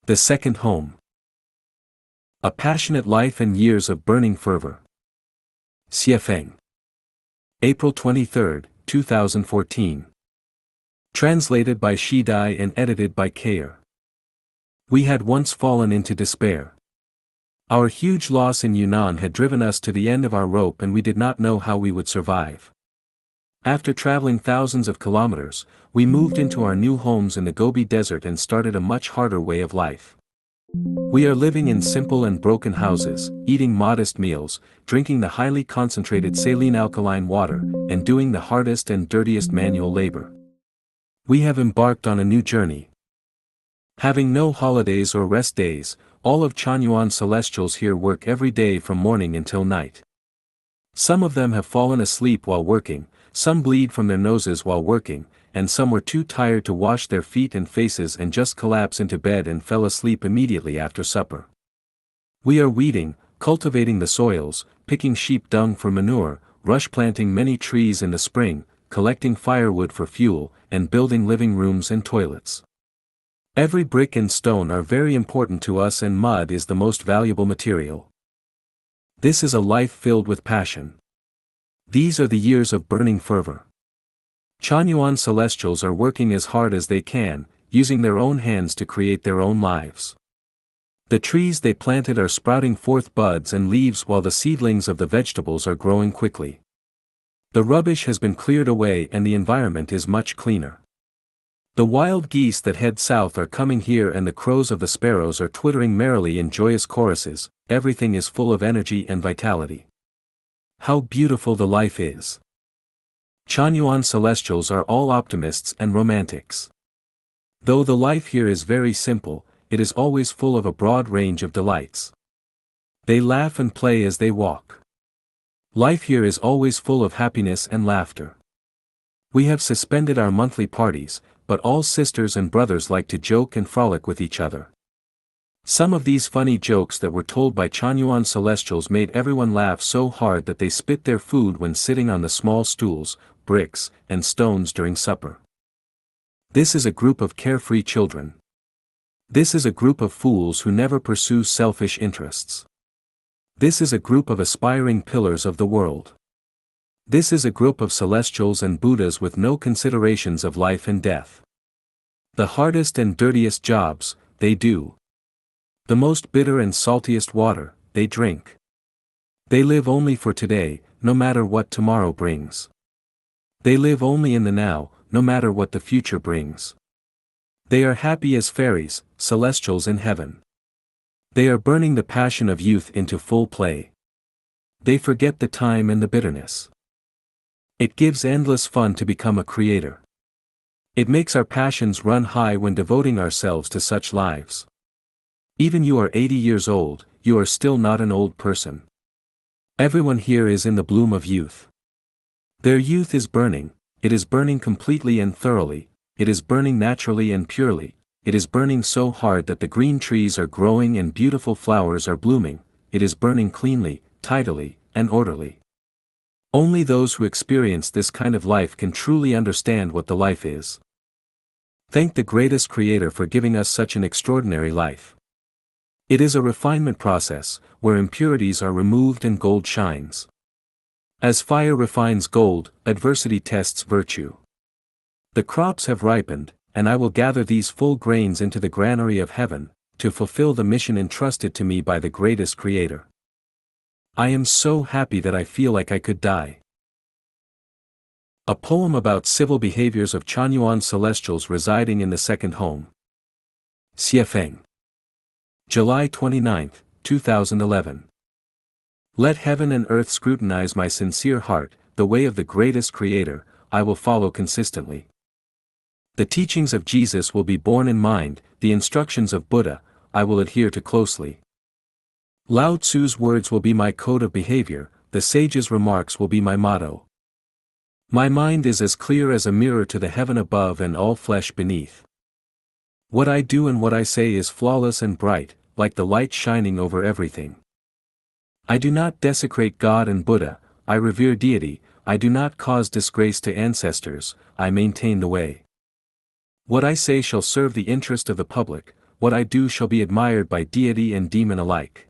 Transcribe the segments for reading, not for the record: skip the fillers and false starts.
The Second Home. A Passionate Life and Years of Burning Fervor. Lifechanyuan. April 23, 2014. Translated by Shidai and edited by Kair. We had once fallen into despair. Our huge loss in Yunnan had driven us to the end of our rope and we did not know how we would survive. After traveling thousands of kilometers, we moved into our new homes in the Gobi Desert and started a much harder way of life. We are living in simple and broken houses, eating modest meals, drinking the highly concentrated saline alkaline water, and doing the hardest and dirtiest manual labor. We have embarked on a new journey. Having no holidays or rest days, all of Lifechanyuan celestials here work every day from morning until night. Some of them have fallen asleep while working, some bleed from their noses while working, and some were too tired to wash their feet and faces and just collapse into bed and fell asleep immediately after supper. We are weeding, cultivating the soils, picking sheep dung for manure, rush planting many trees in the spring, collecting firewood for fuel, and building living rooms and toilets. Every brick and stone are very important to us and mud is the most valuable material. This is a life filled with passion. These are the years of burning fervor. Lifechanyuan celestials are working as hard as they can, using their own hands to create their own lives. The trees they planted are sprouting forth buds and leaves while the seedlings of the vegetables are growing quickly. The rubbish has been cleared away and the environment is much cleaner. The wild geese that head south are coming here and the crows of the sparrows are twittering merrily in joyous choruses. Everything is full of energy and vitality. How beautiful the life is. Lifechanyuan celestials are all optimists and romantics. Though the life here is very simple, it is always full of a broad range of delights. They laugh and play as they walk. Life here is always full of happiness and laughter. We have suspended our monthly parties, but all sisters and brothers like to joke and frolic with each other. Some of these funny jokes that were told by Lifechanyuan celestials made everyone laugh so hard that they spit their food when sitting on the small stools, bricks, and stones during supper. This is a group of carefree children. This is a group of fools who never pursue selfish interests. This is a group of aspiring pillars of the world. This is a group of celestials and Buddhas with no considerations of life and death. The hardest and dirtiest jobs, they do. The most bitter and saltiest water, they drink. They live only for today, no matter what tomorrow brings. They live only in the now, no matter what the future brings. They are happy as fairies, celestials in heaven. They are burning the passion of youth into full play. They forget the time and the bitterness. It gives endless fun to become a creator. It makes our passions run high when devoting ourselves to such lives. Even you are 80 years old, you are still not an old person. Everyone here is in the bloom of youth. Their youth is burning, it is burning completely and thoroughly, it is burning naturally and purely, it is burning so hard that the green trees are growing and beautiful flowers are blooming, it is burning cleanly, tidily, and orderly. Only those who experience this kind of life can truly understand what the life is. Thank the greatest Creator for giving us such an extraordinary life. It is a refinement process, where impurities are removed and gold shines. As fire refines gold, adversity tests virtue. The crops have ripened, and I will gather these full grains into the granary of heaven, to fulfill the mission entrusted to me by the greatest Creator. I am so happy that I feel like I could die. A poem about civil behaviors of Lifechanyuan celestials residing in the second home. Lifechanyuan. July 29, 2011. Let heaven and earth scrutinize my sincere heart, the way of the greatest Creator, I will follow consistently. The teachings of Jesus will be borne in mind, the instructions of Buddha, I will adhere to closely. Lao Tzu's words will be my code of behavior, the sage's remarks will be my motto. My mind is as clear as a mirror to the heaven above and all flesh beneath. What I do and what I say is flawless and bright, like the light shining over everything. I do not desecrate God and Buddha, I revere deity, I do not cause disgrace to ancestors, I maintain the way. What I say shall serve the interest of the public, what I do shall be admired by deity and demon alike.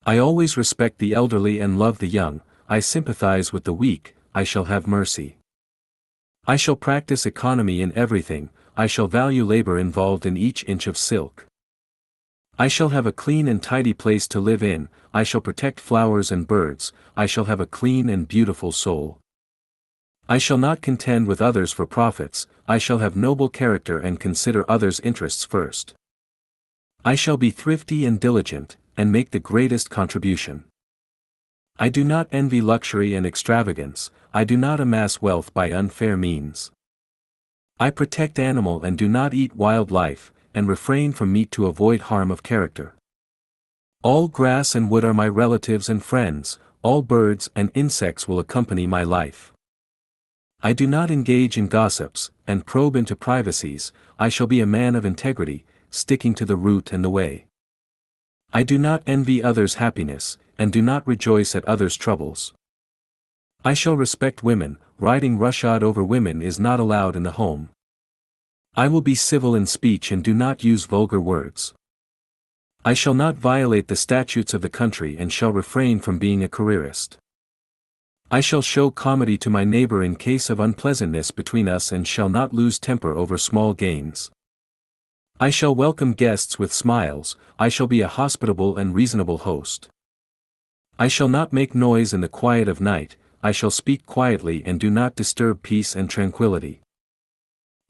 I always respect the elderly and love the young, I sympathize with the weak, I shall have mercy. I shall practice economy in everything, I shall value labor involved in each inch of silk. I shall have a clean and tidy place to live in, I shall protect flowers and birds, I shall have a clean and beautiful soul. I shall not contend with others for profits, I shall have noble character and consider others' interests first. I shall be thrifty and diligent, and make the greatest contribution. I do not envy luxury and extravagance, I do not amass wealth by unfair means. I protect animal and do not eat wild life, and refrain from meat to avoid harm of character. All grass and wood are my relatives and friends, all birds and insects will accompany my life. I do not engage in gossips, and probe into privacies, I shall be a man of integrity, sticking to the root and the way. I do not envy others' happiness, and do not rejoice at others' troubles. I shall respect women, riding roughshod over women is not allowed in the home. I will be civil in speech and do not use vulgar words. I shall not violate the statutes of the country and shall refrain from being a careerist. I shall show comedy to my neighbor in case of unpleasantness between us and shall not lose temper over small gains. I shall welcome guests with smiles, I shall be a hospitable and reasonable host. I shall not make noise in the quiet of night, I shall speak quietly and do not disturb peace and tranquility.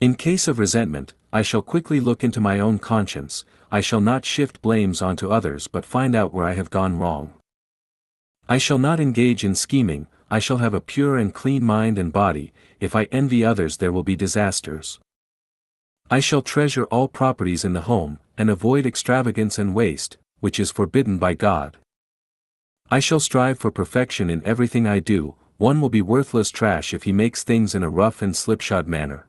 In case of resentment, I shall quickly look into my own conscience, I shall not shift blames onto others but find out where I have gone wrong. I shall not engage in scheming, I shall have a pure and clean mind and body, if I envy others there will be disasters. I shall treasure all properties in the home, and avoid extravagance and waste, which is forbidden by God. I shall strive for perfection in everything I do, one will be worthless trash if he makes things in a rough and slipshod manner.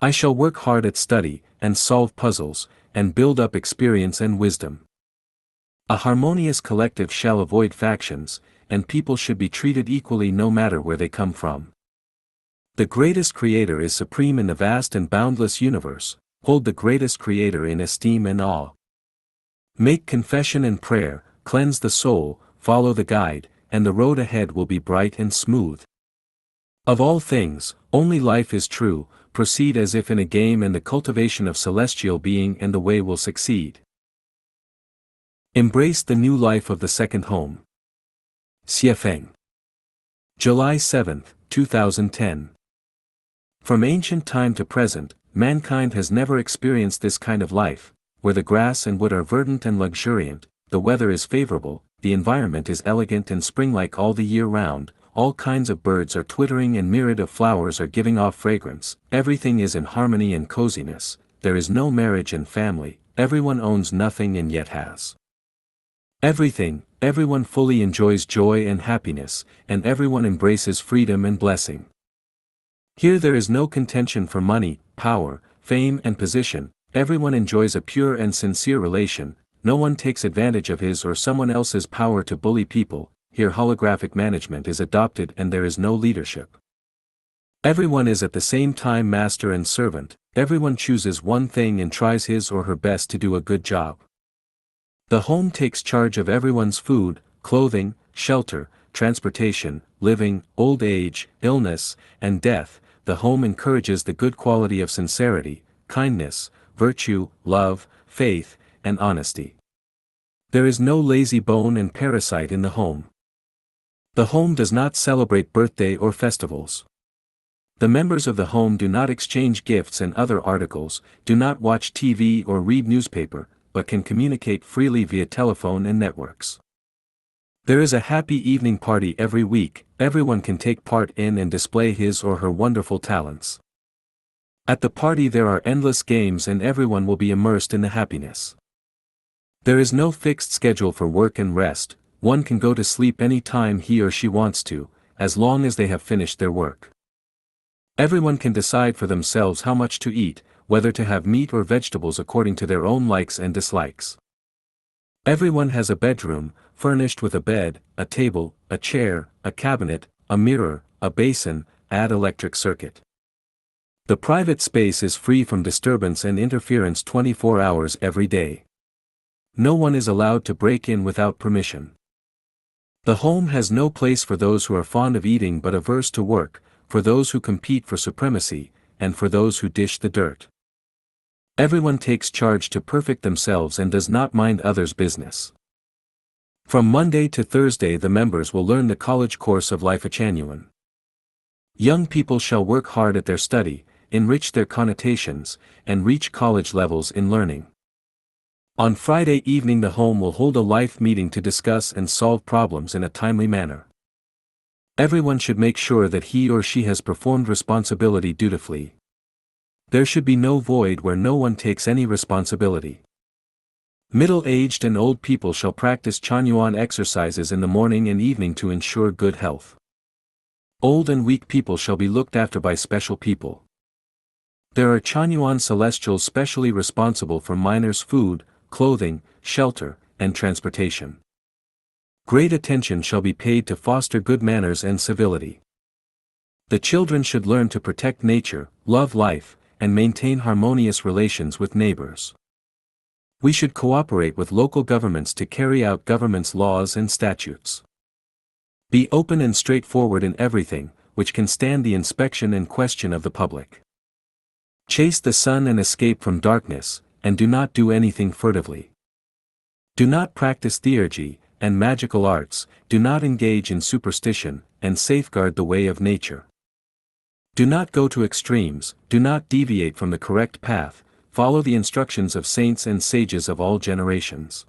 I shall work hard at study, and solve puzzles, and build up experience and wisdom. A harmonious collective shall avoid factions, and people should be treated equally no matter where they come from. The greatest creator is supreme in the vast and boundless universe, hold the greatest creator in esteem and awe. Make confession and prayer, cleanse the soul, follow the guide, and the road ahead will be bright and smooth. Of all things, only life is true, proceed as if in a game and the cultivation of celestial being and the way will succeed. Embrace the new life of the second home. Xiefeng. July 7, 2010. From ancient time to present, mankind has never experienced this kind of life, where the grass and wood are verdant and luxuriant, the weather is favorable, the environment is elegant and spring-like all the year round, all kinds of birds are twittering and myriad of flowers are giving off fragrance, everything is in harmony and coziness, there is no marriage and family, everyone owns nothing and yet has everything, everyone fully enjoys joy and happiness, and everyone embraces freedom and blessing. Here there is no contention for money, power, fame and position, everyone enjoys a pure and sincere relation, no one takes advantage of his or someone else's power to bully people, here holographic management is adopted and there is no leadership. Everyone is at the same time master and servant, everyone chooses one thing and tries his or her best to do a good job. The home takes charge of everyone's food, clothing, shelter, transportation, living, old age, illness, and death. The home encourages the good quality of sincerity, kindness, virtue, love, faith, and honesty. There is no lazy bone and parasite in the home. The home does not celebrate birthday or festivals. The members of the home do not exchange gifts and other articles, do not watch TV or read newspaper, but can communicate freely via telephone and networks. There is a happy evening party every week, everyone can take part in and display his or her wonderful talents. At the party there are endless games and everyone will be immersed in the happiness. There is no fixed schedule for work and rest, one can go to sleep any time he or she wants to, as long as they have finished their work. Everyone can decide for themselves how much to eat, whether to have meat or vegetables according to their own likes and dislikes. Everyone has a bedroom, furnished with a bed, a table, a chair, a cabinet, a mirror, a basin, and electric circuit. The private space is free from disturbance and interference 24 hours every day. No one is allowed to break in without permission. The home has no place for those who are fond of eating but averse to work, for those who compete for supremacy, and for those who dish the dirt. Everyone takes charge to perfect themselves and does not mind others' business. From Monday to Thursday the members will learn the college course of Lifechanyuan. Young people shall work hard at their study, enrich their connotations, and reach college levels in learning. On Friday evening the home will hold a life meeting to discuss and solve problems in a timely manner. Everyone should make sure that he or she has performed responsibility dutifully. There should be no void where no one takes any responsibility. Middle-aged and old people shall practice Chanyuan exercises in the morning and evening to ensure good health. Old and weak people shall be looked after by special people. There are Chanyuan celestials specially responsible for minors' food, clothing, shelter, and transportation. Great attention shall be paid to foster good manners and civility. The children should learn to protect nature, love life, and maintain harmonious relations with neighbors. We should cooperate with local governments to carry out government's laws and statutes. Be open and straightforward in everything, which can stand the inspection and question of the public. Chase the sun and escape from darkness, and do not do anything furtively. Do not practice theurgy and magical arts, do not engage in superstition, and safeguard the way of nature. Do not go to extremes, do not deviate from the correct path, follow the instructions of saints and sages of all generations.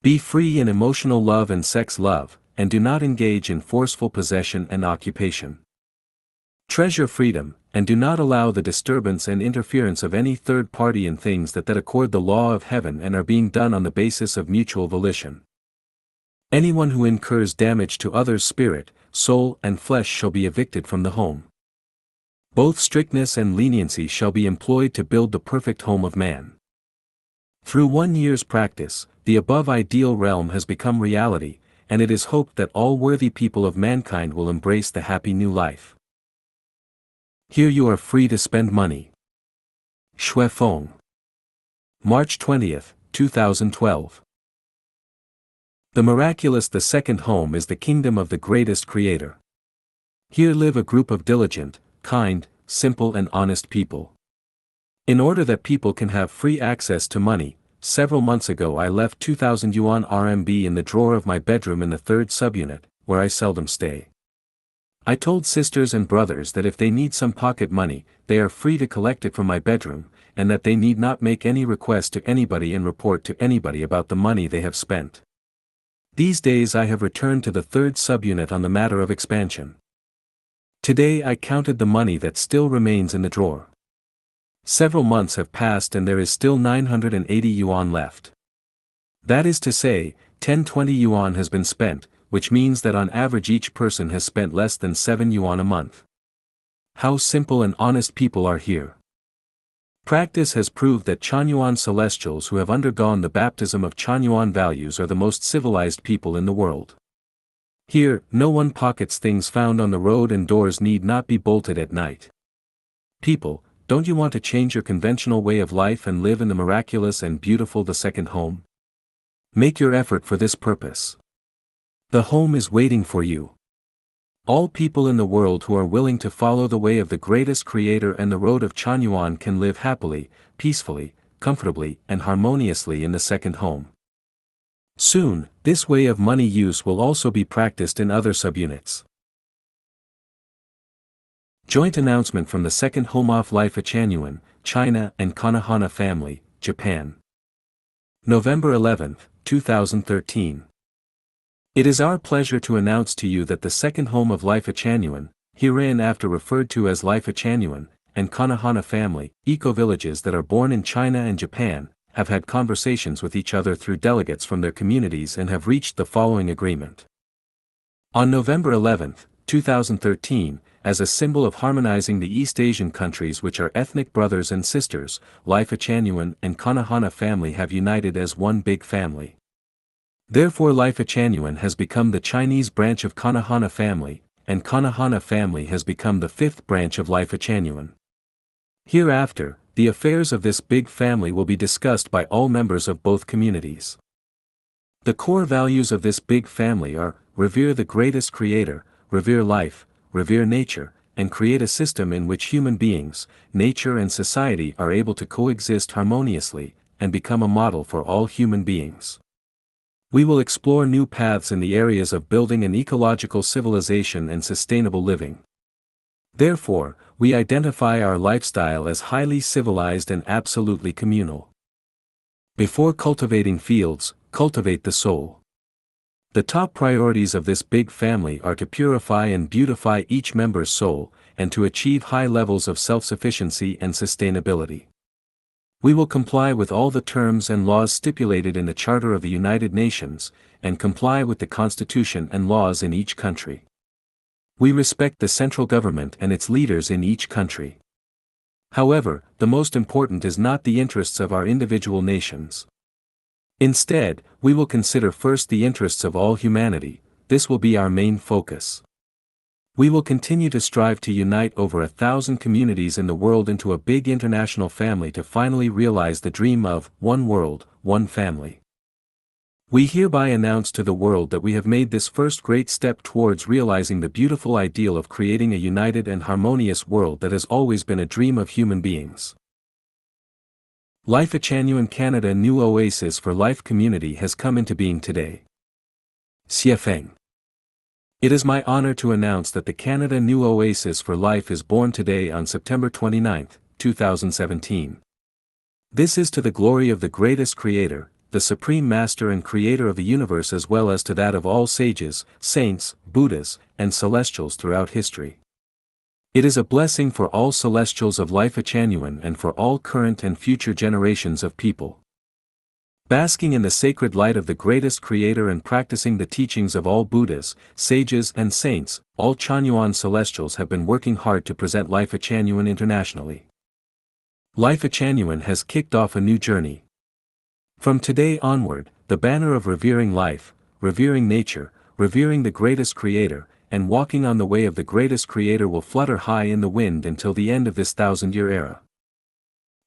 Be free in emotional love and sex love, and do not engage in forceful possession and occupation. Treasure freedom, and do not allow the disturbance and interference of any third party in things that accord the law of heaven and are being done on the basis of mutual volition. Anyone who incurs damage to others' spirit, soul and flesh shall be evicted from the home. Both strictness and leniency shall be employed to build the perfect home of man. Through 1 year's practice, the above ideal realm has become reality, and it is hoped that all worthy people of mankind will embrace the happy new life. Here you are free to spend money. Shui Feng. March 20, 2012. The miraculous the second home is the kingdom of the greatest Creator. Here live a group of diligent, kind, simple and honest people. In order that people can have free access to money, several months ago I left 2,000 yuan RMB in the drawer of my bedroom in the third subunit, where I seldom stay. I told sisters and brothers that if they need some pocket money, they are free to collect it from my bedroom, and that they need not make any request to anybody and report to anybody about the money they have spent. These days I have returned to the third subunit on the matter of expansion. Today I counted the money that still remains in the drawer. Several months have passed and there is still 980 yuan left. That is to say, 10-20 yuan has been spent, which means that on average each person has spent less than 7 yuan a month. How simple and honest people are here. Practice has proved that Chanyuan celestials who have undergone the baptism of Chanyuan values are the most civilized people in the world. Here, no one pockets things found on the road and doors need not be bolted at night. People, don't you want to change your conventional way of life and live in the miraculous and beautiful the second home? Make your effort for this purpose. The home is waiting for you. All people in the world who are willing to follow the way of the greatest Creator and the road of Chanyuan can live happily, peacefully, comfortably and harmoniously in the second home. Soon, this way of money use will also be practiced in other subunits. Joint announcement from the second home of Lifechanyuan, China and Kanahana family, Japan. November 11, 2013. It is our pleasure to announce to you that the second home of Lifechanyuan, hereinafter referred to as Lifechanyuan, and Kanahana family, eco-villages that are born in China and Japan, have had conversations with each other through delegates from their communities and have reached the following agreement. On November 11, 2013, as a symbol of harmonizing the East Asian countries which are ethnic brothers and sisters, Lifechanyuan and Kanahana family have united as one big family. Therefore Lifechanyuan has become the Chinese branch of Kanahana family, and Kanahana family has become the fifth branch of Lifechanyuan. Hereafter, the affairs of this big family will be discussed by all members of both communities. The core values of this big family are, revere the greatest creator, revere life, revere nature, and create a system in which human beings, nature and society are able to coexist harmoniously, and become a model for all human beings. We will explore new paths in the areas of building an ecological civilization and sustainable living. Therefore, we identify our lifestyle as highly civilized and absolutely communal. Before cultivating fields, cultivate the soul. The top priorities of this big family are to purify and beautify each member's soul, and to achieve high levels of self-sufficiency and sustainability. We will comply with all the terms and laws stipulated in the Charter of the United Nations, and comply with the Constitution and laws in each country. We respect the central government and its leaders in each country. However, the most important is not the interests of our individual nations. Instead, we will consider first the interests of all humanity. This will be our main focus. We will continue to strive to unite over 1,000 communities in the world into a big international family to finally realize the dream of one world, one family. We hereby announce to the world that we have made this first great step towards realizing the beautiful ideal of creating a united and harmonious world that has always been a dream of human beings. Lifechanyuan Canada New Oasis for Life Community has come into being today. Siafeng. It is my honor to announce that the Canada New Oasis for Life is born today on September 29, 2017. This is to the glory of the greatest Creator, the Supreme Master and Creator of the universe, as well as to that of all sages, saints, Buddhas, and celestials throughout history. It is a blessing for all celestials of Lifechanyuan and for all current and future generations of people. Basking in the sacred light of the greatest Creator and practicing the teachings of all Buddhas, sages and saints, all Chanyuan celestials have been working hard to present Lifechanyuan internationally. Lifechanyuan has kicked off a new journey. From today onward, the banner of revering life, revering nature, revering the greatest Creator, and walking on the way of the greatest Creator will flutter high in the wind until the end of this 1,000-year era.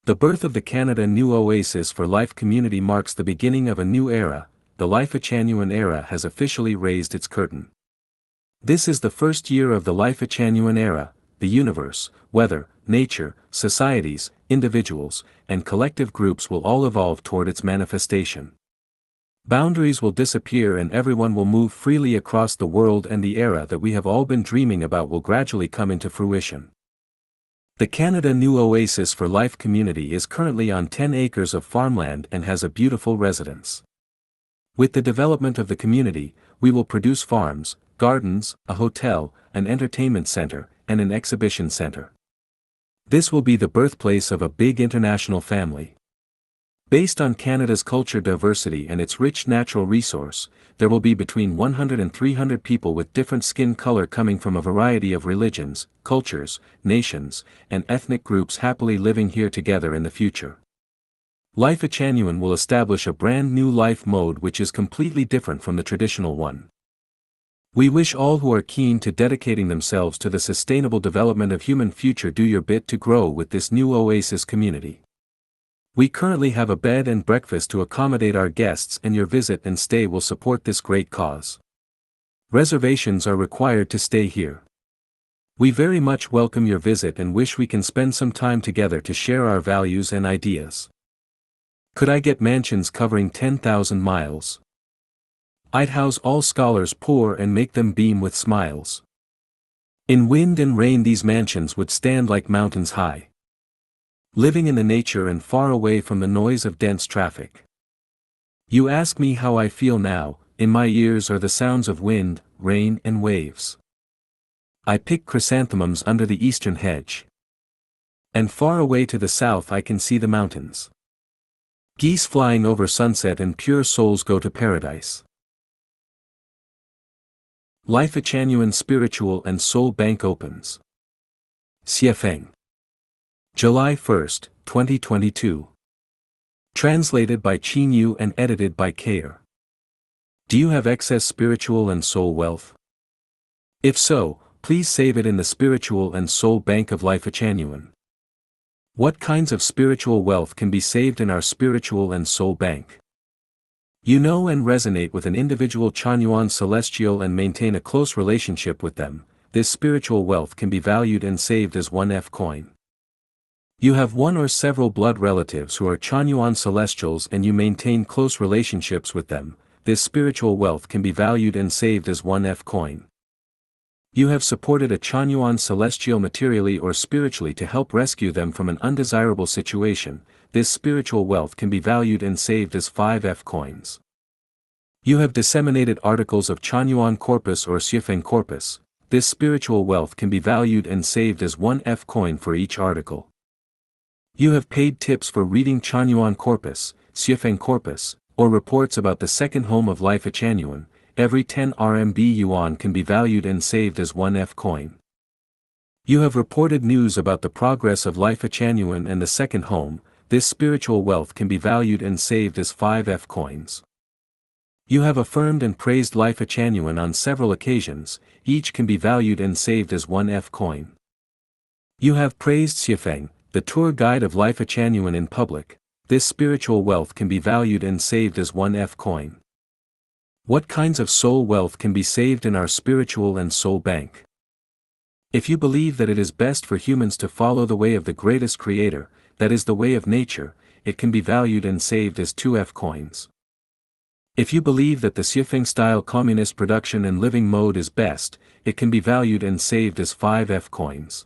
The birth of the Canada New Oasis for Life community marks the beginning of a new era. The Lifechanyuan era has officially raised its curtain. This is the first year of the Lifechanyuan era. The universe, weather, nature, societies, individuals, and collective groups will all evolve toward its manifestation. Boundaries will disappear and everyone will move freely across the world, and the era that we have all been dreaming about will gradually come into fruition. The Canada New Oasis for Life community is currently on 10 acres of farmland and has a beautiful residence. With the development of the community, we will produce farms, gardens, a hotel, an entertainment center, and an exhibition center. This will be the birthplace of a big international family. Based on Canada's culture diversity and its rich natural resource, there will be between 100 and 300 people with different skin color coming from a variety of religions, cultures, nations, and ethnic groups happily living here together in the future. Lifechanyuan will establish a brand new life mode which is completely different from the traditional one. We wish all who are keen to dedicating themselves to the sustainable development of human future do your bit to grow with this new oasis community. We currently have a bed and breakfast to accommodate our guests, and your visit and stay will support this great cause. Reservations are required to stay here. We very much welcome your visit and wish we can spend some time together to share our values and ideas. Could I get mansions covering 10,000 miles? I'd house all scholars poor and make them beam with smiles. In wind and rain these mansions would stand like mountains high, living in the nature and far away from the noise of dense traffic. You ask me how I feel now. In my ears are the sounds of wind, rain and waves. I pick chrysanthemums under the eastern hedge. And far away to the south I can see the mountains. Geese flying over sunset and pure souls go to paradise. Lifechanyuan Spiritual and Soul Bank opens. Siafeng. July 1, 2022. Translated by Chinyu and edited by Kair. Do you have excess spiritual and soul wealth? If so, please save it in the Spiritual and Soul Bank of Lifechanyuan. What kinds of spiritual wealth can be saved in our spiritual and soul bank? You know and resonate with an individual Chanyuan celestial and maintain a close relationship with them. This spiritual wealth can be valued and saved as 1F coin. You have one or several blood relatives who are Chanyuan celestials and you maintain close relationships with them. This spiritual wealth can be valued and saved as 1F coin. You have supported a Chanyuan celestial materially or spiritually to help rescue them from an undesirable situation. This spiritual wealth can be valued and saved as 5F coins. You have disseminated articles of Chanyuan corpus or Xifeng corpus. This spiritual wealth can be valued and saved as 1F coin for each article. You have paid tips for reading Chanyuan corpus, Xifeng corpus, or reports about the second home of Lifechanyuan. Every 10 RMB yuan can be valued and saved as 1F coin. You have reported news about the progress of Lifechanyuan and the second home. This spiritual wealth can be valued and saved as 5F coins. You have affirmed and praised Lifechanyuan on several occasions. Each can be valued and saved as 1F coin. You have praised Xifeng, the tour guide of Lifechanyuan in public. This spiritual wealth can be valued and saved as 1F coin. What kinds of soul wealth can be saved in our spiritual and soul bank? If you believe that it is best for humans to follow the way of the greatest creator, that is the way of nature, it can be valued and saved as 2F coins. If you believe that the Xifeng-style communist production and living mode is best, it can be valued and saved as 5F coins.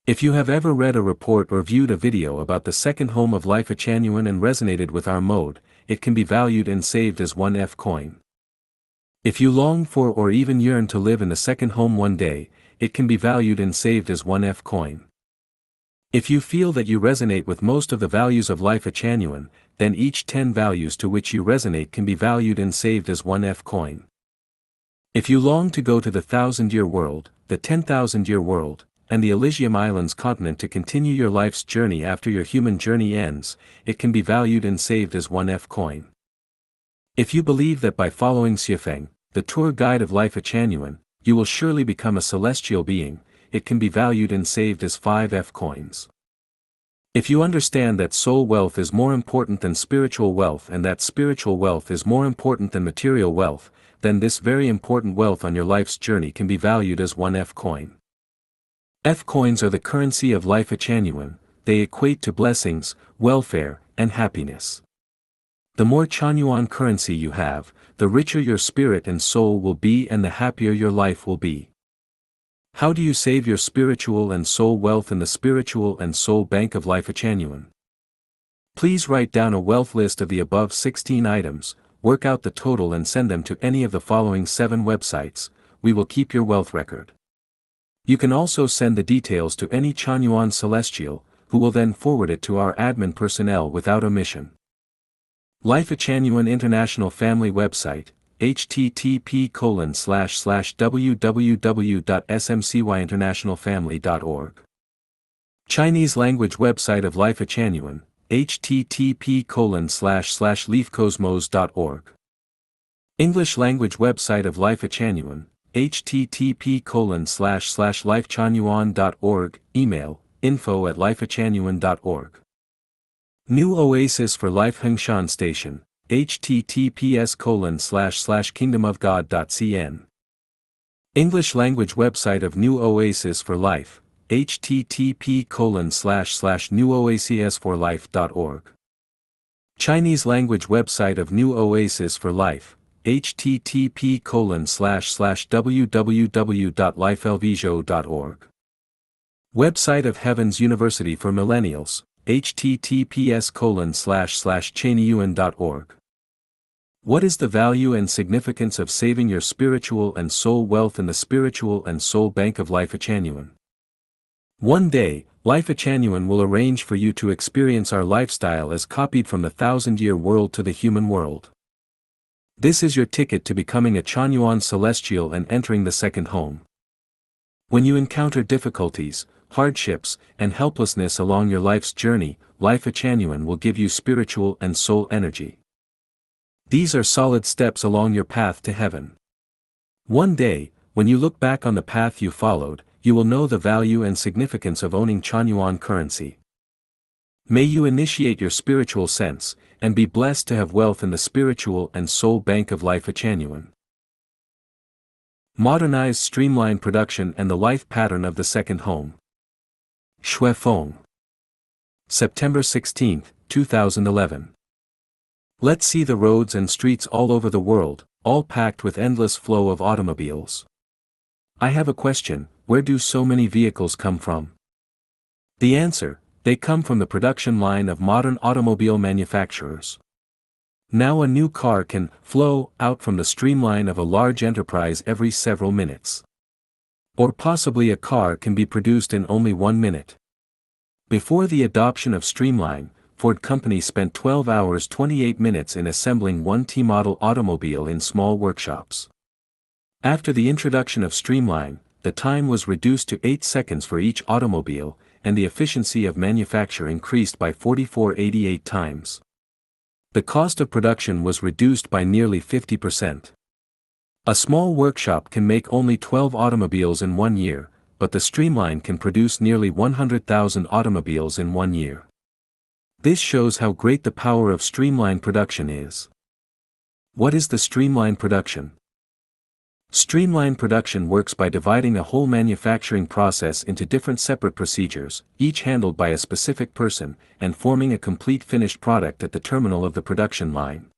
If you have ever read a report or viewed a video about the second home of Lifechanyuan and resonated with our mode, it can be valued and saved as 1F coin. If you long for or even yearn to live in the second home one day, it can be valued and saved as 1F coin. If you feel that you resonate with most of the values of Lifechanyuan, then each 10 values to which you resonate can be valued and saved as 1F coin. If you long to go to the 1,000-year world, the 10,000-year world, and the Elysium Islands continent to continue your life's journey after your human journey ends, it can be valued and saved as 1F coin. If you believe that by following Xifeng, the tour guide of Lifechanyuan, you will surely become a celestial being, it can be valued and saved as 5F coins. If you understand that soul wealth is more important than spiritual wealth and that spiritual wealth is more important than material wealth, then this very important wealth on your life's journey can be valued as 1F coin. F coins are the currency of Lifechanyuan. They equate to blessings, welfare, and happiness. The more Chanyuan currency you have, the richer your spirit and soul will be and the happier your life will be. How do you save your spiritual and soul wealth in the spiritual and soul bank of Lifechanyuan? Please write down a wealth list of the above 16 items, work out the total and send them to any of the following 7 websites. We will keep your wealth record. You can also send the details to any Chanyuan celestial, who will then forward it to our admin personnel without omission. Lifechanyuan International Family website, http://www.smcyinternationalfamily.org. Chinese language website of Lifechanyuan, http://leafcosmos.org. English language website of Lifechanyuan, http://lifechanyuan.org, email, info@lifechanyuan.org. New Oasis for Lifechanyuan Station, https://kingdomofgod.cn. English language website of New Oasis for Life, http://newoasisforlife.org. Chinese language website of New Oasis for Life, http://www.lifelvisio.org. Website of Heaven's University for Millennials, https://chanyuan.org. What is the value and significance of saving your spiritual and soul wealth in the spiritual and soul bank of Lifechanyuan? One day, Lifechanyuan will arrange for you to experience our lifestyle as copied from the 1,000-year world to the human world. This is your ticket to becoming a Chanyuan celestial and entering the second home. When you encounter difficulties, hardships, and helplessness along your life's journey, Lifechanyuan will give you spiritual and soul energy. These are solid steps along your path to heaven. One day, when you look back on the path you followed, you will know the value and significance of owning Chanyuan currency. May you initiate your spiritual sense, and be blessed to have wealth in the spiritual and soul bank of Lifechanyuan. Modernize streamline production and the life pattern of the second home. Shuifeng. September 16, 2011. Let's see the roads and streets all over the world, all packed with endless flow of automobiles. I have a question, where do so many vehicles come from? The answer, they come from the production line of modern automobile manufacturers. Now a new car can flow out from the streamline of a large enterprise every several minutes. Or possibly a car can be produced in only 1 minute. Before the adoption of streamline, Ford Company spent 12 hours 28 minutes in assembling one T-model automobile in small workshops. After the introduction of streamline, the time was reduced to 8 seconds for each automobile, and the efficiency of manufacture increased by 44.88 times. The cost of production was reduced by nearly 50%. A small workshop can make only 12 automobiles in 1 year, but the streamline can produce nearly 100,000 automobiles in 1 year. This shows how great the power of streamline production is. What is the streamline production? Streamline production works by dividing a whole manufacturing process into different separate procedures, each handled by a specific person, and forming a complete finished product at the terminal of the production line.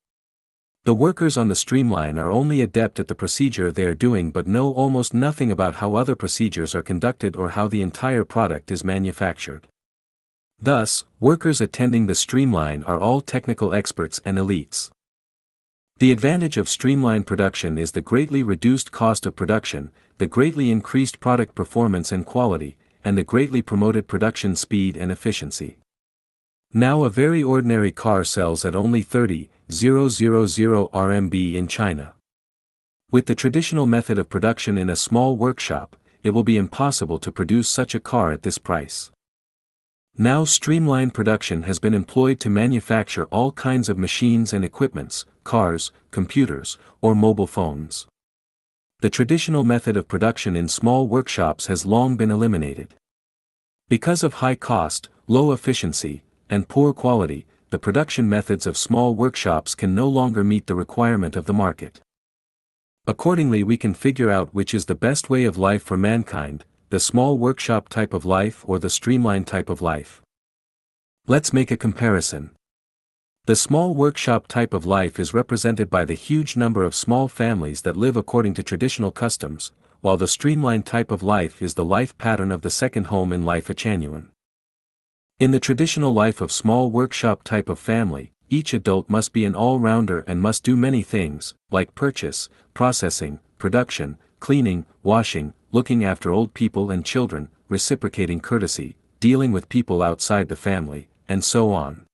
The workers on the streamline are only adept at the procedure they are doing but know almost nothing about how other procedures are conducted or how the entire product is manufactured. Thus, workers attending the streamline are all technical experts and elites. The advantage of streamline production is the greatly reduced cost of production, the greatly increased product performance and quality, and the greatly promoted production speed and efficiency. Now a very ordinary car sells at only 30,000 RMB in China. With the traditional method of production in a small workshop, it will be impossible to produce such a car at this price. Now streamline production has been employed to manufacture all kinds of machines and equipments, cars, computers, or mobile phones. The traditional method of production in small workshops has long been eliminated. Because of high cost, low efficiency, and poor quality, the production methods of small workshops can no longer meet the requirement of the market. Accordingly, we can figure out which is the best way of life for mankind, the small workshop type of life or the streamline type of life. Let's make a comparison. The small workshop type of life is represented by the huge number of small families that live according to traditional customs, while the streamline type of life is the life pattern of the second home in Lifechanyuan. In the traditional life of small workshop type of family, each adult must be an all-rounder and must do many things, like purchase, processing, production, cleaning, washing, looking after old people and children, reciprocating courtesy, dealing with people outside the family, and so on.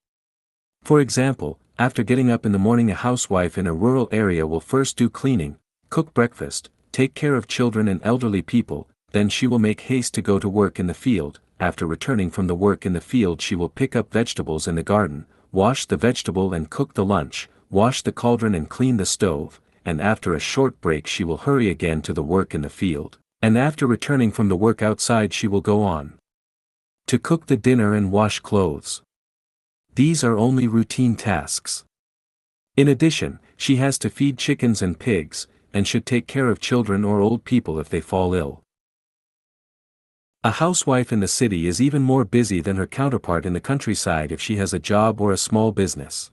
For example, after getting up in the morning, a housewife in a rural area will first do cleaning, cook breakfast, take care of children and elderly people, then she will make haste to go to work in the field. After returning from the work in the field, she will pick up vegetables in the garden, wash the vegetable and cook the lunch, wash the cauldron and clean the stove, and after a short break she will hurry again to the work in the field, and after returning from the work outside she will go on to cook the dinner and wash clothes. These are only routine tasks. In addition, she has to feed chickens and pigs, and should take care of children or old people if they fall ill. A housewife in the city is even more busy than her counterpart in the countryside if she has a job or a small business.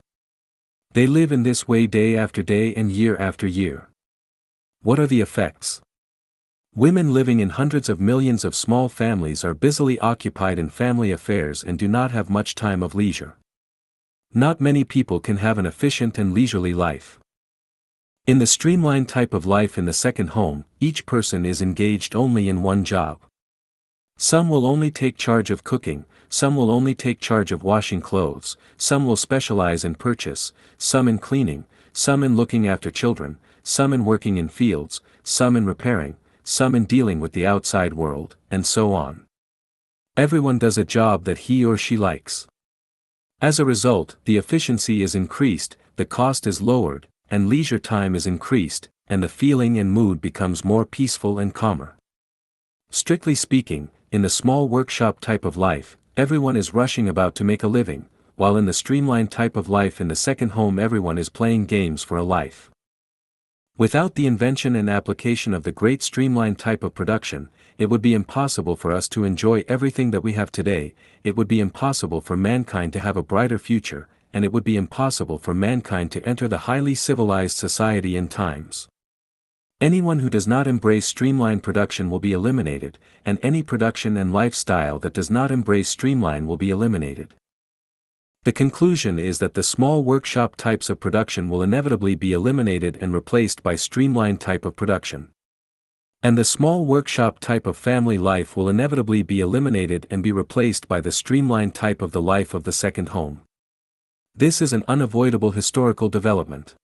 They live in this way day after day and year after year. What are the effects? Women living in hundreds of millions of small families are busily occupied in family affairs and do not have much time of leisure. Not many people can have an efficient and leisurely life. In the streamlined type of life in the second home, each person is engaged only in one job. Some will only take charge of cooking, some will only take charge of washing clothes, some will specialize in purchase, some in cleaning, some in looking after children, some in working in fields, some in repairing, some in dealing with the outside world, and so on. Everyone does a job that he or she likes. As a result, the efficiency is increased, the cost is lowered, and leisure time is increased, and the feeling and mood becomes more peaceful and calmer. Strictly speaking, in the small workshop type of life, everyone is rushing about to make a living, while in the streamlined type of life in the second home everyone is playing games for a life. Without the invention and application of the great streamlined type of production, it would be impossible for us to enjoy everything that we have today, it would be impossible for mankind to have a brighter future, and it would be impossible for mankind to enter the highly civilized society in times. Anyone who does not embrace streamlined production will be eliminated, and any production and lifestyle that does not embrace streamline will be eliminated. The conclusion is that the small workshop types of production will inevitably be eliminated and replaced by streamlined type of production. And the small workshop type of family life will inevitably be eliminated and be replaced by the streamlined type of the life of the second home. This is an unavoidable historical development.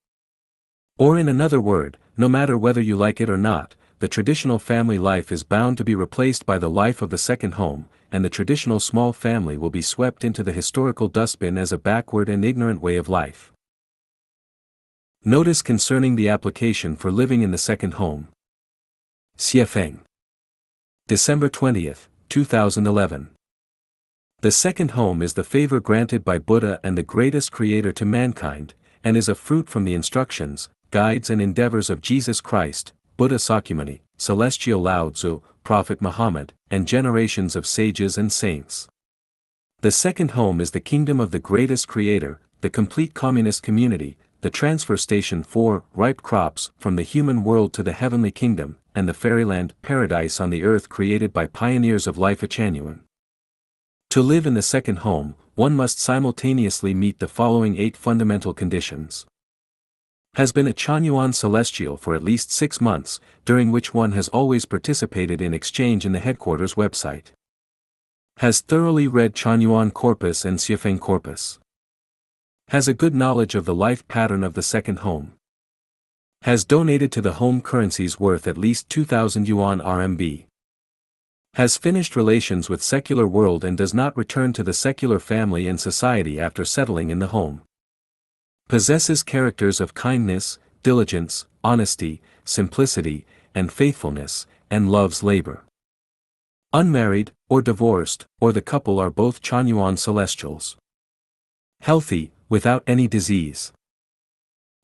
Or in another word, no matter whether you like it or not, the traditional family life is bound to be replaced by the life of the second home, and the traditional small family will be swept into the historical dustbin as a backward and ignorant way of life. Notice concerning the application for living in the second home. Xiefeng. December 20, 2011. The second home is the favor granted by Buddha and the greatest creator to mankind, and is a fruit from the instructions, guides and endeavors of Jesus Christ, Buddha Sakyamuni, Celestial Lao Tzu, Prophet Muhammad, and generations of sages and saints. The second home is the kingdom of the greatest creator, the complete communist community, the transfer station for ripe crops from the human world to the heavenly kingdom, and the fairyland paradise on the earth created by pioneers of Lifechanyuan. To live in the second home, one must simultaneously meet the following 8 fundamental conditions. Has been a Chanyuan celestial for at least 6 months, during which one has always participated in exchange in the headquarters website. Has thoroughly read Chanyuan corpus and Xiefeng corpus. Has a good knowledge of the life pattern of the second home. Has donated to the home currencies worth at least 2,000 yuan RMB. Has finished relations with secular world and does not return to the secular family and society after settling in the home. Possesses characters of kindness, diligence, honesty, simplicity, and faithfulness, and loves labor. Unmarried, or divorced, or the couple are both Chanyuan celestials. Healthy, without any disease.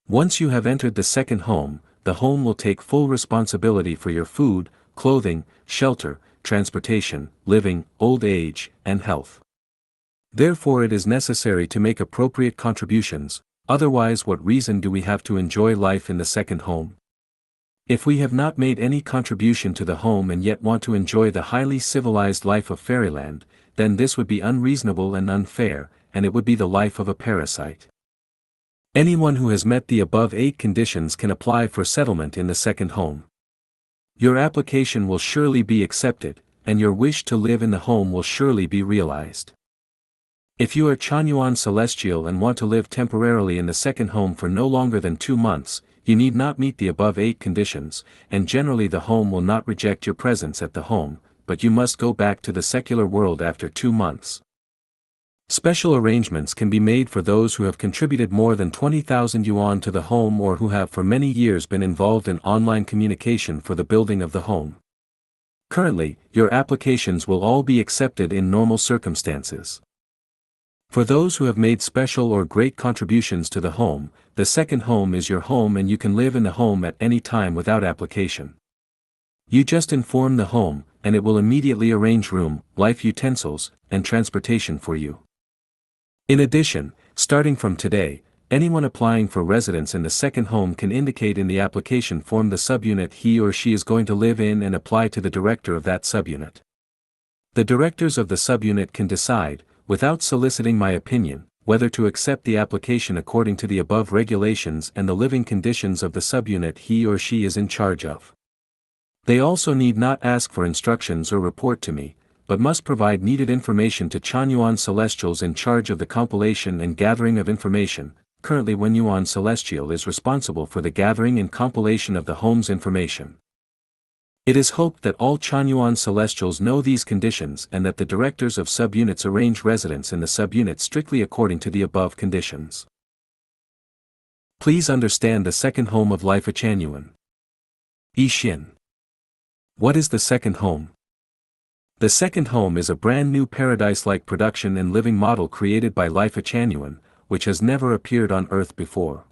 Once you have entered the second home, the home will take full responsibility for your food, clothing, shelter, transportation, living, old age, and health. Therefore it is necessary to make appropriate contributions, otherwise what reason do we have to enjoy life in the second home? If we have not made any contribution to the home and yet want to enjoy the highly civilized life of fairyland, then this would be unreasonable and unfair, and it would be the life of a parasite. Anyone who has met the above 8 conditions can apply for settlement in the second home. Your application will surely be accepted, and your wish to live in the home will surely be realized. If you are Chanyuan Celestial and want to live temporarily in the second home for no longer than 2 months, you need not meet the above 8 conditions, and generally the home will not reject your presence at the home, but you must go back to the secular world after 2 months. Special arrangements can be made for those who have contributed more than 20,000 yuan to the home or who have for many years been involved in online communication for the building of the home. Currently, your applications will all be accepted in normal circumstances. For those who have made special or great contributions to the home, the second home is your home and you can live in the home at any time without application. You just inform the home, and it will immediately arrange room, life utensils, and transportation for you. In addition, starting from today, anyone applying for residence in the second home can indicate in the application form the subunit he or she is going to live in and apply to the director of that subunit. The directors of the subunit can decide, without soliciting my opinion, whether to accept the application according to the above regulations and the living conditions of the subunit he or she is in charge of. They also need not ask for instructions or report to me, but must provide needed information to Chanyuan Celestials in charge of the compilation and gathering of information. Currently Wenyuan Celestial is responsible for the gathering and compilation of the home's information. It is hoped that all Chanyuan Celestials know these conditions and that the directors of subunits arrange residence in the subunit strictly according to the above conditions. Please understand the second home of Lifechanyuan. Yixin. What is the second home? The second home is a brand new paradise-like production and living model created by Lifechanyuan, which has never appeared on Earth before.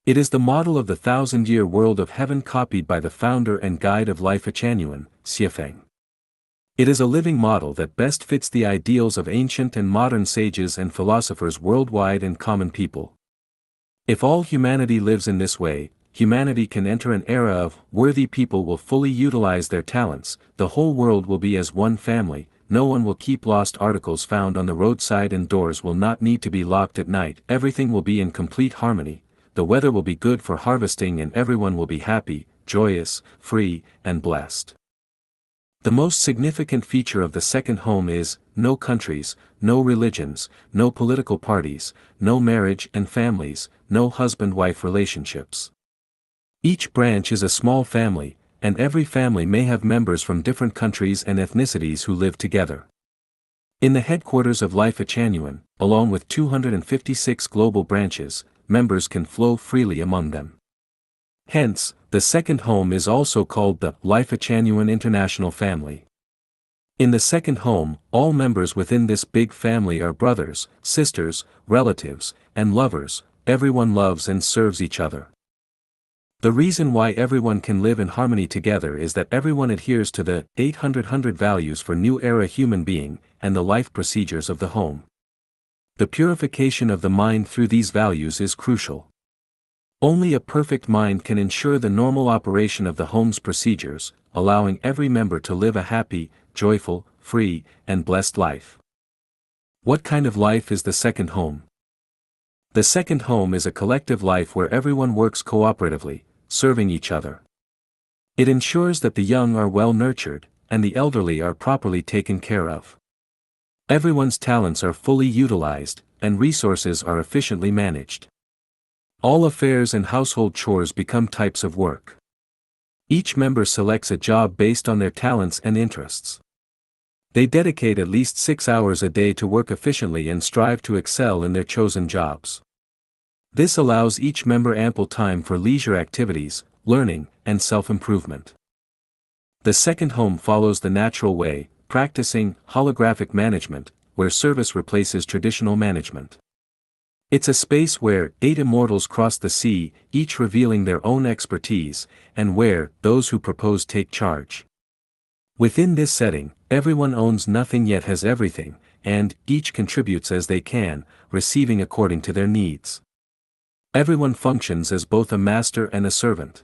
It is the model of the 1,000-year world of heaven copied by the founder and guide of Lifechanyuan, Xiefeng. It is a living model that best fits the ideals of ancient and modern sages and philosophers worldwide and common people. If all humanity lives in this way, humanity can enter an era of worthy people will fully utilize their talents, the whole world will be as one family, no one will keep lost articles found on the roadside and doors will not need to be locked at night, everything will be in complete harmony, the weather will be good for harvesting and everyone will be happy, joyous, free, and blessed. The most significant feature of the second home is, no countries, no religions, no political parties, no marriage and families, no husband-wife relationships. Each branch is a small family, and every family may have members from different countries and ethnicities who live together. In the headquarters of Lifechanyuan, along with 256 global branches, members can flow freely among them. Hence, the second home is also called the Lifechanyuan International Family. In the second home, all members within this big family are brothers, sisters, relatives, and lovers, everyone loves and serves each other. The reason why everyone can live in harmony together is that everyone adheres to the 800 values for new era human being, and the life procedures of the home. The purification of the mind through these values is crucial. Only a perfect mind can ensure the normal operation of the home's procedures, allowing every member to live a happy, joyful, free, and blessed life. What kind of life is the second home? The second home is a collective life where everyone works cooperatively, serving each other. It ensures that the young are well nurtured, and the elderly are properly taken care of. Everyone's talents are fully utilized, and resources are efficiently managed. All affairs and household chores become types of work. Each member selects a job based on their talents and interests. They dedicate at least 6 hours a day to work efficiently and strive to excel in their chosen jobs. This allows each member ample time for leisure activities, learning, and self-improvement. The second home follows the natural way, practicing holographic management, where service replaces traditional management. It's a space where 8 immortals cross the sea, each revealing their own expertise, and where those who propose take charge. Within this setting, everyone owns nothing yet has everything, and each contributes as they can, receiving according to their needs. Everyone functions as both a master and a servant.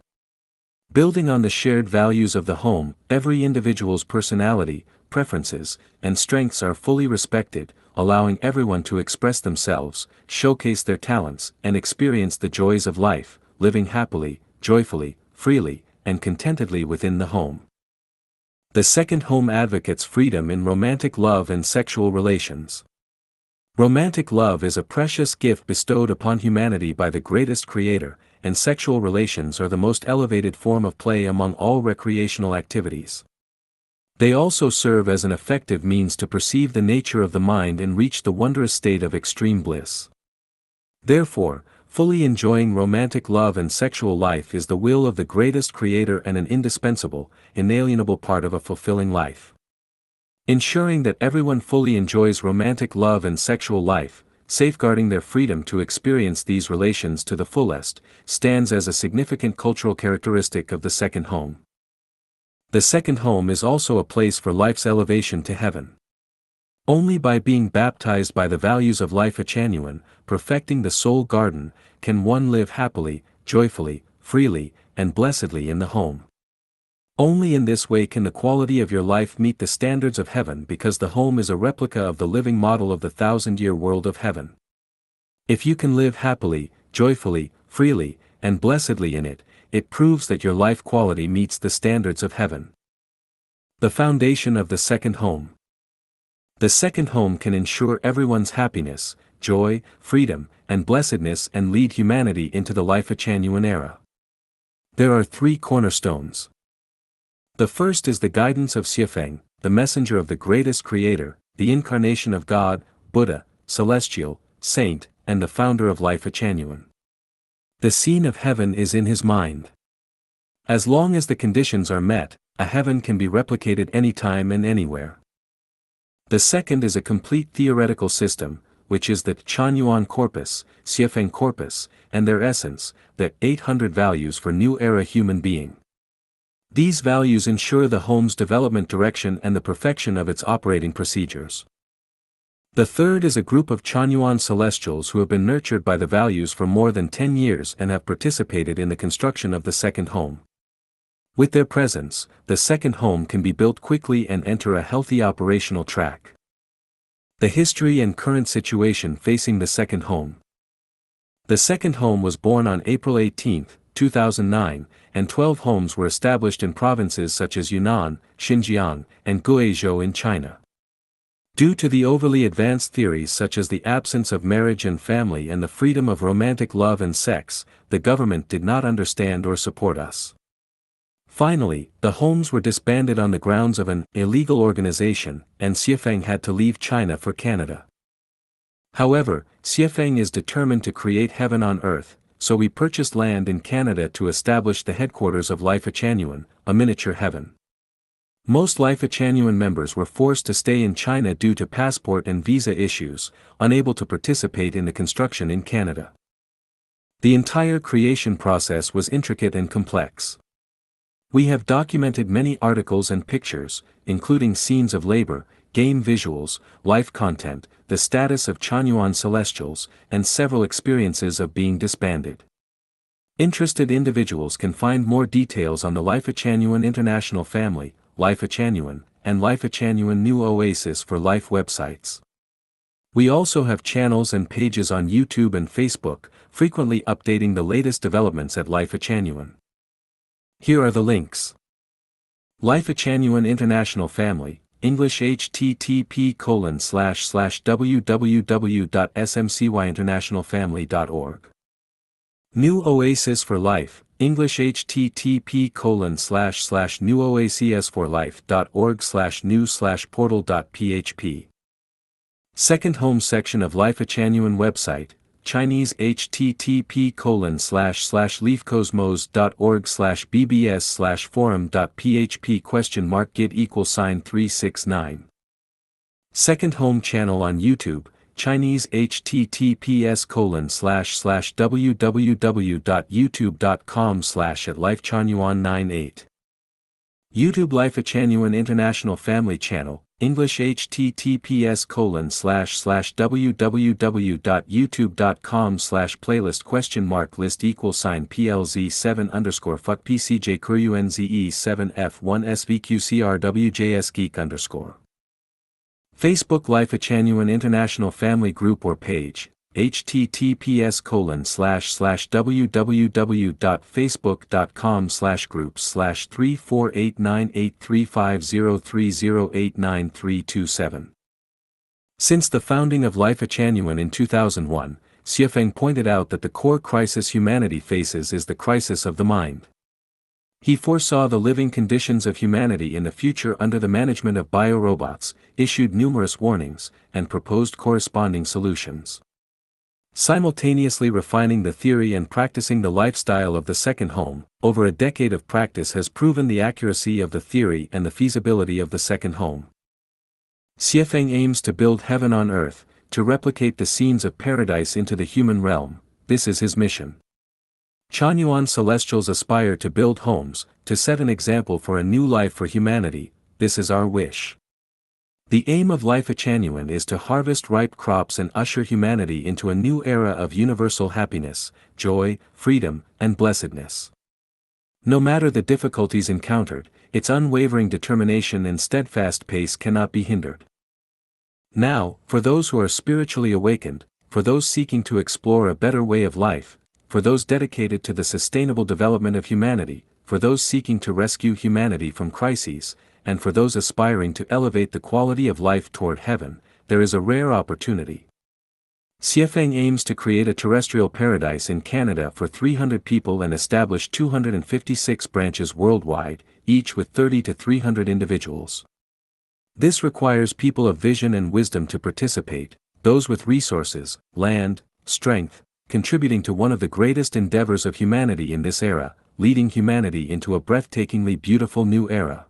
Building on the shared values of the home, every individual's personality, preferences, and strengths are fully respected, allowing everyone to express themselves, showcase their talents, and experience the joys of life, living happily, joyfully, freely, and contentedly within the home. The second home advocates freedom in romantic love and sexual relations. Romantic love is a precious gift bestowed upon humanity by the greatest creator, and sexual relations are the most elevated form of play among all recreational activities. They also serve as an effective means to perceive the nature of the mind and reach the wondrous state of extreme bliss. Therefore, fully enjoying romantic love and sexual life is the will of the greatest creator and an indispensable, inalienable part of a fulfilling life. Ensuring that everyone fully enjoys romantic love and sexual life, safeguarding their freedom to experience these relations to the fullest, stands as a significant cultural characteristic of the second home. The second home is also a place for life's elevation to heaven. Only by being baptized by the values of Lifechanyuan, perfecting the soul garden, can one live happily, joyfully, freely, and blessedly in the home. Only in this way can the quality of your life meet the standards of heaven, because the home is a replica of the living model of the 1,000-year world of heaven. If you can live happily, joyfully, freely, and blessedly in it, it proves that your life quality meets the standards of heaven. The foundation of the second home. The second home can ensure everyone's happiness, joy, freedom, and blessedness and lead humanity into the Lifechanyuan era. There are 3 cornerstones. The first is the guidance of Xiefeng, the messenger of the greatest creator, the incarnation of God, Buddha, celestial, saint, and the founder of Lifechanyuan. The scene of heaven is in his mind. As long as the conditions are met, A heaven can be replicated anytime and anywhere. The second is a complete theoretical system, which is the Chanyuan corpus, Xiefeng corpus, and their essence, the 800 values for new era human being. These values ensure the home's development direction and the perfection of its operating procedures. The third is a group of Chanyuan celestials who have been nurtured by the values for more than 10 years and have participated in the construction of the second home. With their presence, the second home can be built quickly and enter a healthy operational track. The history and current situation facing the second home. The second home was born on April 18, 2009, and 12 homes were established in provinces such as Yunnan, Xinjiang, and Guizhou in China. Due to the overly advanced theories such as the absence of marriage and family and the freedom of romantic love and sex, the government did not understand or support us. Finally, the homes were disbanded on the grounds of an illegal organization, and Xiefeng had to leave China for Canada. However, Xiefeng is determined to create heaven on earth, so we purchased land in Canada to establish the headquarters of Lifechanyuan, a miniature heaven. Most Lifechanyuan members were forced to stay in China due to passport and visa issues, unable to participate in the construction in Canada. The entire creation process was intricate and complex. We have documented many articles and pictures, including scenes of labor, game visuals, life content, the status of Chanyuan celestials, and several experiences of being disbanded. Interested individuals can find more details on the Lifechanyuan International Family, Lifechanyuan, and Lifechanyuan New Oasis for Life websites. We also have channels and pages on YouTube and Facebook, frequently updating the latest developments at Lifechanyuan. Here are the links. Lifechanyuan International Family, English http://www.smcyinternationalfamily.org. New Oasis for Life, English http://newoasisforlife.org/new/portal.php. Second home section of Lifechanyuan website, Chinese http://leafcosmos.org/bbs/forum.php?git=369. Second home channel on YouTube, Chinese https://www.youtube.com/@lifechanyuan98. YouTube Lifechanyuan International Family Channel, English https://www.youtube.com/playlist?mark list=PLZ7_fuckpcjkrunze7F1SVQCRWJSgeek_. Facebook Lifechanyuan International Family Group or Page, https://www.facebook.com/groups/348983503089327. Since the founding of Lifechanyuan in 2001, Xiefeng pointed out that the core crisis humanity faces is the crisis of the mind. He foresaw the living conditions of humanity in the future under the management of biorobots, issued numerous warnings, and proposed corresponding solutions. Simultaneously refining the theory and practicing the lifestyle of the second home, over a decade of practice has proven the accuracy of the theory and the feasibility of the second home. Xiefeng aims to build heaven on earth, to replicate the scenes of paradise into the human realm. This is his mission. Chanyuan celestials aspire to build homes, to set an example for a new life for humanity. This is our wish. The aim of Lifechanyuan is to harvest ripe crops and usher humanity into a new era of universal happiness, joy, freedom, and blessedness. No matter the difficulties encountered, its unwavering determination and steadfast pace cannot be hindered. Now, for those who are spiritually awakened, for those seeking to explore a better way of life, for those dedicated to the sustainable development of humanity, for those seeking to rescue humanity from crises, and for those aspiring to elevate the quality of life toward heaven, there is a rare opportunity. Xiefeng aims to create a terrestrial paradise in Canada for 300 people and establish 256 branches worldwide, each with 30 to 300 individuals. This requires people of vision and wisdom to participate, those with resources, land, strength, contributing to one of the greatest endeavors of humanity in this era, leading humanity into a breathtakingly beautiful new era.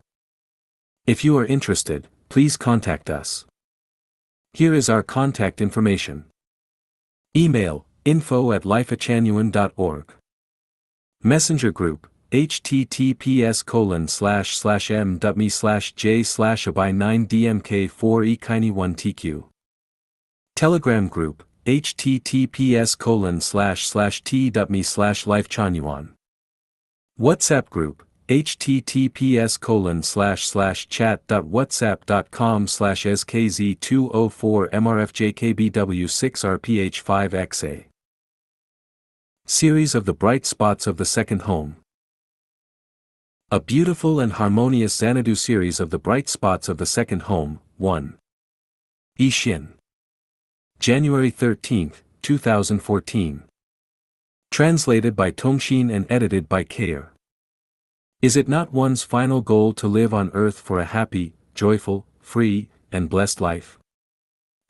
If you are interested, please contact us. Here is our contact information. Email, info@lifechanyuan.org. Messenger group, https://m.me/j/abai9dmk4ekiny1tq. Telegram group, https://t.me/lifechanyuan. WhatsApp group, https://chat.whatsapp.com/skz204mrfjkbw6rph5xa. Series of the Bright Spots of the Second Home. A beautiful and harmonious Xanadu series of the bright spots of the second home, 1. Yixin. January 13, 2014. Translated by Tongxin and edited by Kair. Is it not one's final goal to live on earth for a happy, joyful, free, and blessed life?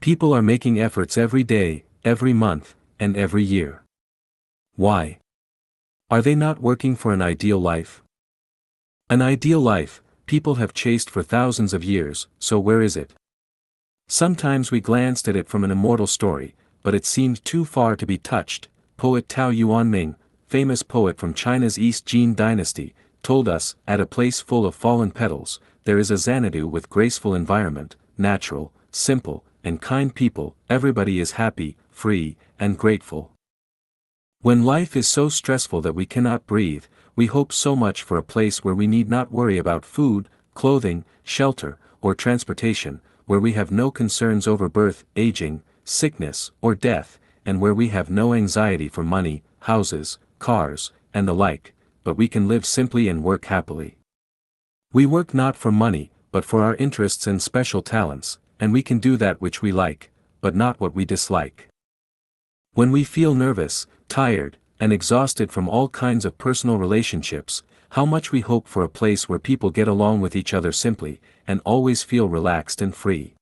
People are making efforts every day, every month, and every year. Why? Are they not working for an ideal life? An ideal life, people have chased for thousands of years, so where is it? Sometimes we glanced at it from an immortal story, but it seemed too far to be touched. Poet Tao Yuanming, famous poet from China's East Jin dynasty, told us, at a place full of fallen petals, there is a Xanadu with graceful environment, natural, simple, and kind people, everybody is happy, free, and grateful. When life is so stressful that we cannot breathe, we hope so much for a place where we need not worry about food, clothing, shelter, or transportation, where we have no concerns over birth, aging, sickness, or death, and where we have no anxiety for money, houses, cars, and the like, but we can live simply and work happily. We work not for money, but for our interests and special talents, and we can do that which we like, but not what we dislike. When we feel nervous, tired, and exhausted from all kinds of personal relationships, how much we hope for a place where people get along with each other simply, and always feel relaxed and free.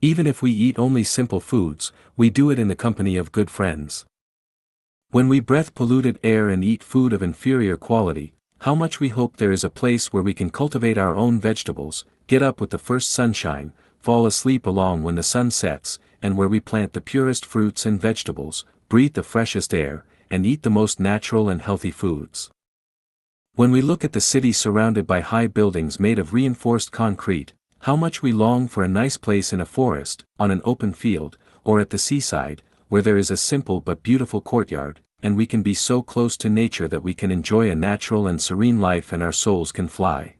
Even if we eat only simple foods, we do it in the company of good friends. When we breathe polluted air and eat food of inferior quality, how much we hope there is a place where we can cultivate our own vegetables, get up with the first sunshine, fall asleep along when the sun sets, and where we plant the purest fruits and vegetables, breathe the freshest air, and eat the most natural and healthy foods. When we look at the city surrounded by high buildings made of reinforced concrete, how much we long for a nice place in a forest, on an open field, or at the seaside, where there is a simple but beautiful courtyard, and we can be so close to nature that we can enjoy a natural and serene life and our souls can fly.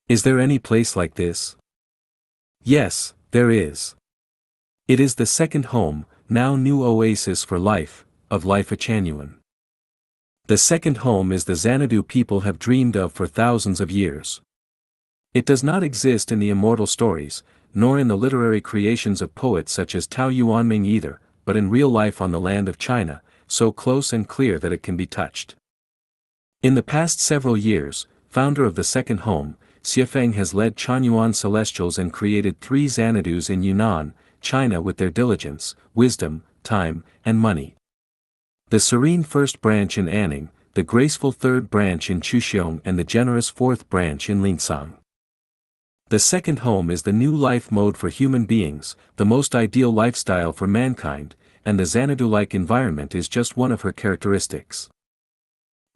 Is there any place like this? Yes, there is. It is the second home, now new oasis for life, of Lifechanyuan. The second home is the Xanadu people have dreamed of for thousands of years. It does not exist in the immortal stories, nor in the literary creations of poets such as Tao Yuanming either, but in real life on the land of China, so close and clear that it can be touched. In the past several years, founder of the second home, Xiefeng has led Chanyuan Celestials and created 3 Xanadus in Yunnan, China with their diligence, wisdom, time, and money. The serene first branch in Anning, the graceful third branch in Chuxiong and the generous fourth branch in Lingsang. The second home is the new life mode for human beings, the most ideal lifestyle for mankind, and the Xanadu-like environment is just one of her characteristics.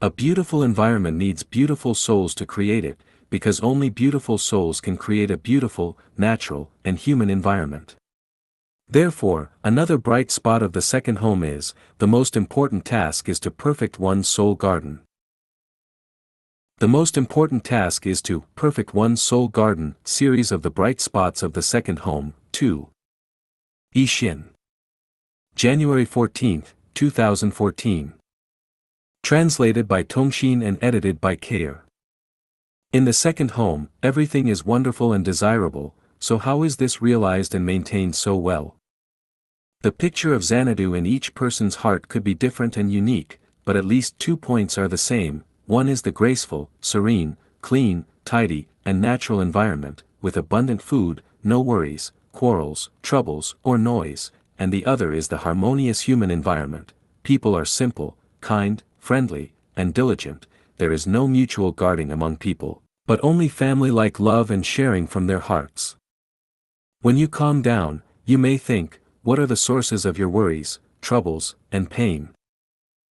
A beautiful environment needs beautiful souls to create it, because only beautiful souls can create a beautiful, natural, and human environment. Therefore, another bright spot of the second home is, the most important task is to perfect one's soul garden. The most important task is to perfect one's soul garden, series of the bright spots of the second home, 2. Yixin. January 14, 2014. Translated by Tongxin and edited by Kair. In the second home, everything is wonderful and desirable, so how is this realized and maintained so well? The picture of Xanadu in each person's heart could be different and unique, but at least 2 points are the same. One is the graceful, serene, clean, tidy, and natural environment, with abundant food, no worries, quarrels, troubles, or noise, and the other is the harmonious human environment. People are simple, kind, friendly, and diligent, there is no mutual guarding among people, but only family-like love and sharing from their hearts. When you calm down, you may think, what are the sources of your worries, troubles, and pain?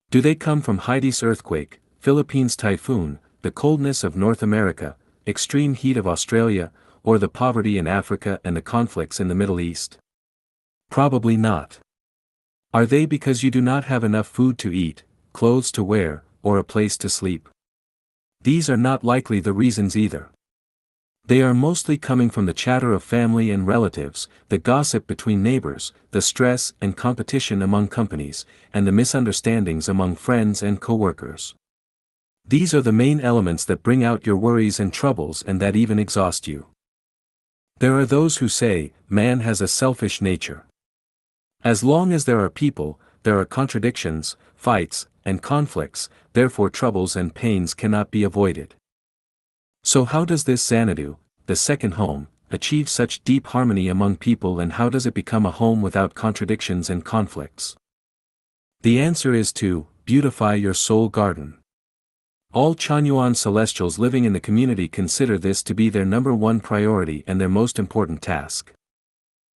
Do they come from Haiti's earthquake, Philippines' typhoon, the coldness of North America, extreme heat of Australia, or the poverty in Africa and the conflicts in the Middle East? Probably not. Are they because you do not have enough food to eat, clothes to wear, or a place to sleep? These are not likely the reasons either. They are mostly coming from the chatter of family and relatives, the gossip between neighbors, the stress and competition among companies, and the misunderstandings among friends and co-workers. These are the main elements that bring out your worries and troubles and that even exhaust you. There are those who say, man has a selfish nature. As long as there are people, there are contradictions, fights, and conflicts, therefore troubles and pains cannot be avoided. So how does this Xanadu, the second home, achieve such deep harmony among people, and how does it become a home without contradictions and conflicts? The answer is to beautify your soul garden. All Chanyuan celestials living in the community consider this to be their number one priority and their most important task.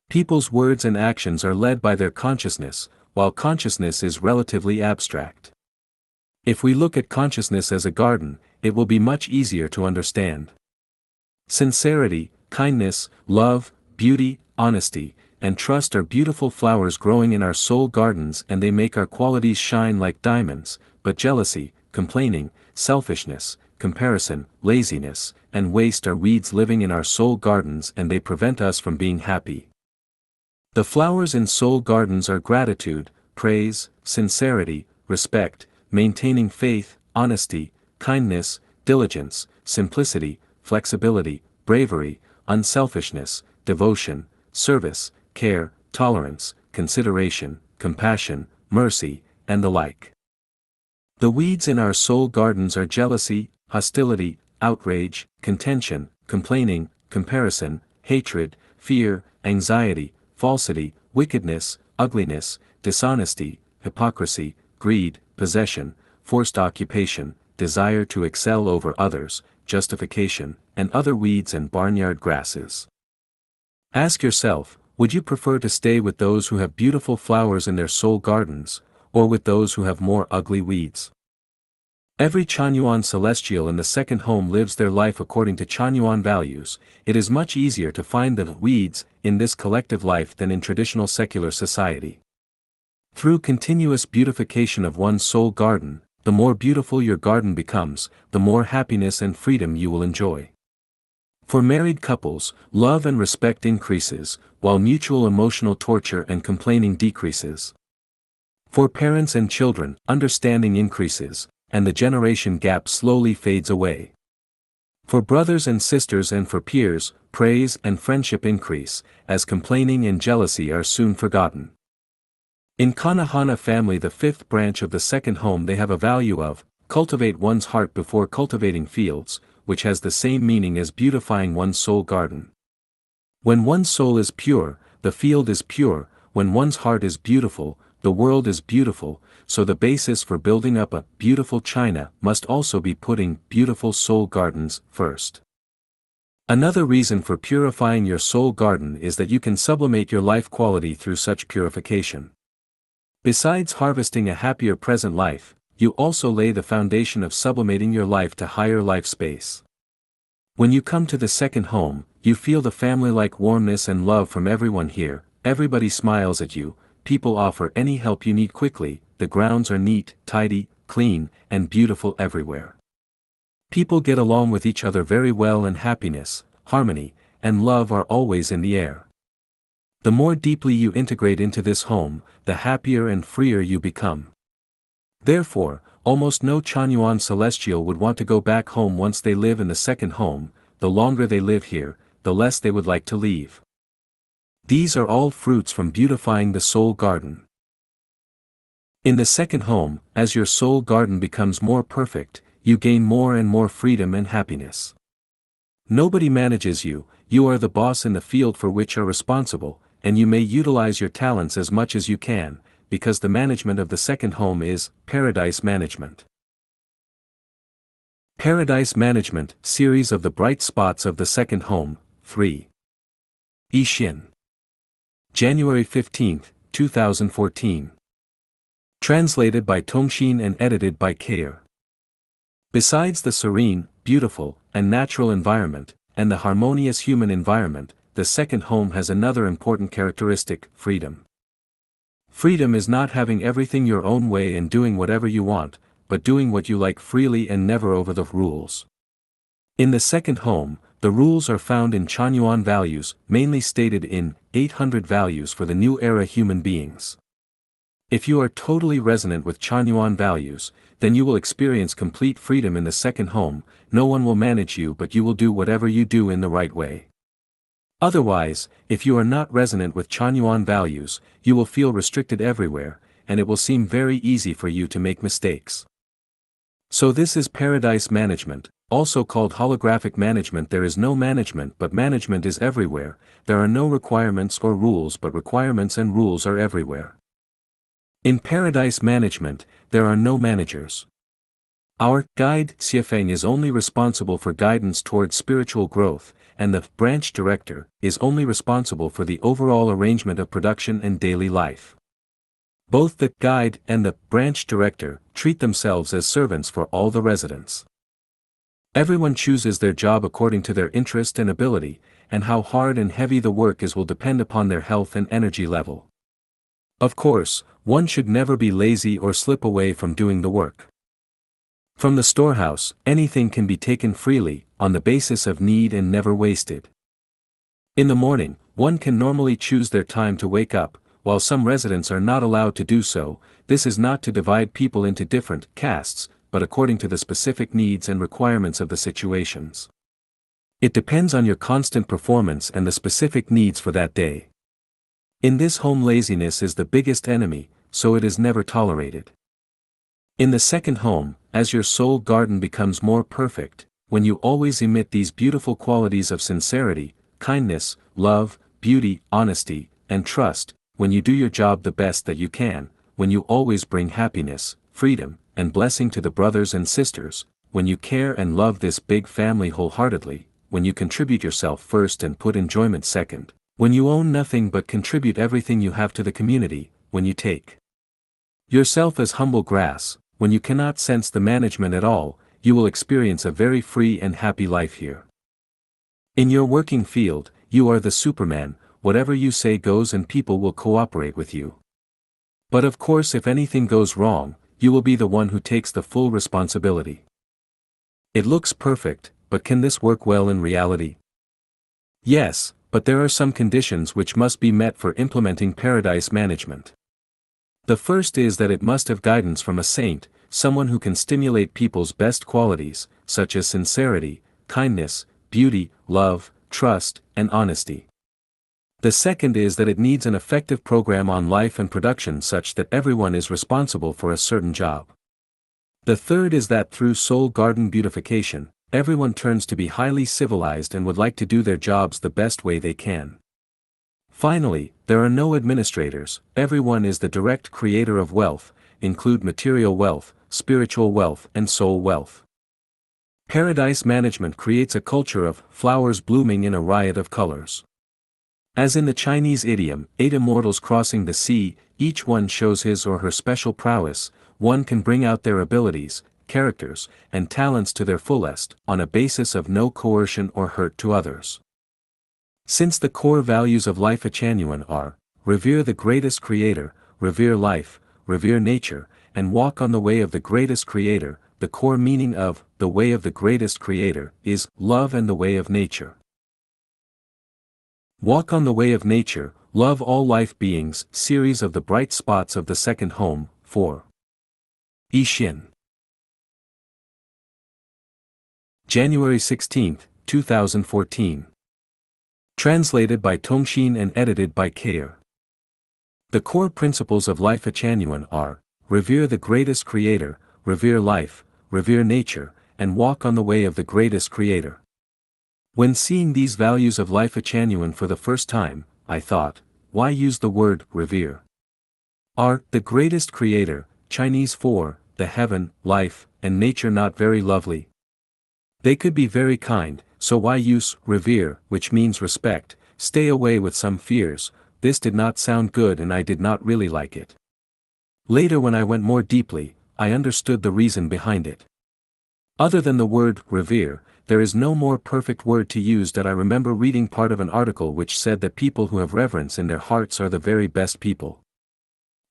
People's words and actions are led by their consciousness, while consciousness is relatively abstract. If we look at consciousness as a garden, it will be much easier to understand. Sincerity, kindness, love, beauty, honesty, and trust are beautiful flowers growing in our soul gardens, and they make our qualities shine like diamonds, but jealousy, complaining, selfishness, comparison, laziness, and waste are weeds living in our soul gardens, and they prevent us from being happy. The flowers in soul gardens are gratitude, praise, sincerity, respect, maintaining faith, honesty, kindness, diligence, simplicity, flexibility, bravery, unselfishness, devotion, service, care, tolerance, consideration, compassion, mercy, and the like. The weeds in our soul gardens are jealousy, hostility, outrage, contention, complaining, comparison, hatred, fear, anxiety, falsity, wickedness, ugliness, dishonesty, hypocrisy, greed, possession, forced occupation, desire to excel over others, justification, and other weeds and barnyard grasses. Ask yourself, would you prefer to stay with those who have beautiful flowers in their soul gardens, or with those who have more ugly weeds? Every Chanyuan celestial in the second home lives their life according to Chanyuan values. It is much easier to find the weeds in this collective life than in traditional secular society. Through continuous beautification of one's soul garden, the more beautiful your garden becomes, the more happiness and freedom you will enjoy. For married couples, love and respect increases, while mutual emotional torture and complaining decreases. For parents and children, understanding increases, and the generation gap slowly fades away. For brothers and sisters and for peers, praise and friendship increase, as complaining and jealousy are soon forgotten. In Kanahana family, the fifth branch of the second home, they have a value of, cultivate one's heart before cultivating fields, which has the same meaning as beautifying one's soul garden. When one's soul is pure, the field is pure. When one's heart is beautiful, the world is beautiful. So the basis for building up a beautiful China must also be putting beautiful soul gardens first. Another reason for purifying your soul garden is that you can sublimate your life quality through such purification. Besides harvesting a happier present life, you also lay the foundation of sublimating your life to higher life space. When you come to the second home, you feel the family-like warmness and love from everyone here. Everybody smiles at you, people offer any help you need quickly, the grounds are neat, tidy, clean, and beautiful everywhere. People get along with each other very well, and happiness, harmony, and love are always in the air. The more deeply you integrate into this home, the happier and freer you become. Therefore, almost no Chanyuan celestial would want to go back home once they live in the second home. The longer they live here, the less they would like to leave. These are all fruits from beautifying the soul garden. In the second home, as your soul garden becomes more perfect, you gain more and more freedom and happiness. Nobody manages you, you are the boss in the field for which you are responsible, and you may utilize your talents as much as you can, because the management of the second home is paradise management. Paradise Management, Series of the Bright Spots of the Second Home, 3. Yixin. January 15, 2014. Translated by Tongxin and edited by Kair. Besides the serene, beautiful, and natural environment, and the harmonious human environment, the second home has another important characteristic: freedom. Freedom is not having everything your own way and doing whatever you want, but doing what you like freely and never over the rules. In the second home, the rules are found in Chanyuan values, mainly stated in 800 values for the new era human beings. If you are totally resonant with Chanyuan values, then you will experience complete freedom in the second home. No one will manage you, but you will do whatever you do in the right way. Otherwise, if you are not resonant with Chanyuan values, you will feel restricted everywhere, and it will seem very easy for you to make mistakes. So this is paradise management, also called holographic management. There is no management, but management is everywhere. There are no requirements or rules, but requirements and rules are everywhere. In paradise management, there are no managers. Our guide, Xiefeng, is only responsible for guidance towards spiritual growth, and the branch director is only responsible for the overall arrangement of production and daily life. Both the guide and the branch director treat themselves as servants for all the residents. Everyone chooses their job according to their interest and ability, and how hard and heavy the work is will depend upon their health and energy level. Of course, one should never be lazy or slip away from doing the work. From the storehouse, anything can be taken freely, on the basis of need and never wasted. In the morning, one can normally choose their time to wake up, while some residents are not allowed to do so. This is not to divide people into different castes, but according to the specific needs and requirements of the situations. It depends on your constant performance and the specific needs for that day. In this home, laziness is the biggest enemy, so it is never tolerated. In the second home, as your soul garden becomes more perfect, when you always emit these beautiful qualities of sincerity, kindness, love, beauty, honesty, and trust, when you do your job the best that you can, when you always bring happiness, freedom, and blessing to the brothers and sisters, when you care and love this big family wholeheartedly, when you contribute yourself first and put enjoyment second, when you own nothing but contribute everything you have to the community, when you take yourself as humble grass, when you cannot sense the management at all, you will experience a very free and happy life here. In your working field, you are the Superman. Whatever you say goes and people will cooperate with you. But of course, if anything goes wrong, you will be the one who takes the full responsibility. It looks perfect, but can this work well in reality? Yes, but there are some conditions which must be met for implementing paradise management. The first is that it must have guidance from a saint, someone who can stimulate people's best qualities, such as sincerity, kindness, beauty, love, trust, and honesty. The second is that it needs an effective program on life and production such that everyone is responsible for a certain job. The third is that through soul garden beautification, everyone turns to be highly civilized and would like to do their jobs the best way they can. Finally, there are no administrators. Everyone is the direct creator of wealth, include material wealth, spiritual wealth, and soul wealth. Paradise management creates a culture of flowers blooming in a riot of colors. As in the Chinese idiom, 8 immortals crossing the sea, each one shows his or her special prowess. One can bring out their abilities, characters, and talents to their fullest, on a basis of no coercion or hurt to others. Since the core values of Lifechanyuan are, revere the greatest creator, revere life, revere nature, and walk on the way of the greatest creator, the core meaning of, the way of the greatest creator, is, love and the way of nature. Walk on the way of nature, love all life beings. Series of the Bright Spots of the Second Home, 4. Yixin. January 16, 2014. Translated by Tongxin and edited by Kair. The core principles of Lifechanyuan are, revere the greatest creator, revere life, revere nature, and walk on the way of the greatest creator. When seeing these values of Lifechanyuan for the first time, I thought, why use the word revere? Are the greatest creator, Chinese for, the heaven, life, and nature not very lovely? They could be very kind, so why use revere, which means respect, stay away with some fears. This did not sound good and I did not really like it. Later when I went more deeply, I understood the reason behind it. Other than the word revere, there is no more perfect word to use that I remember reading part of an article which said that people who have reverence in their hearts are the very best people.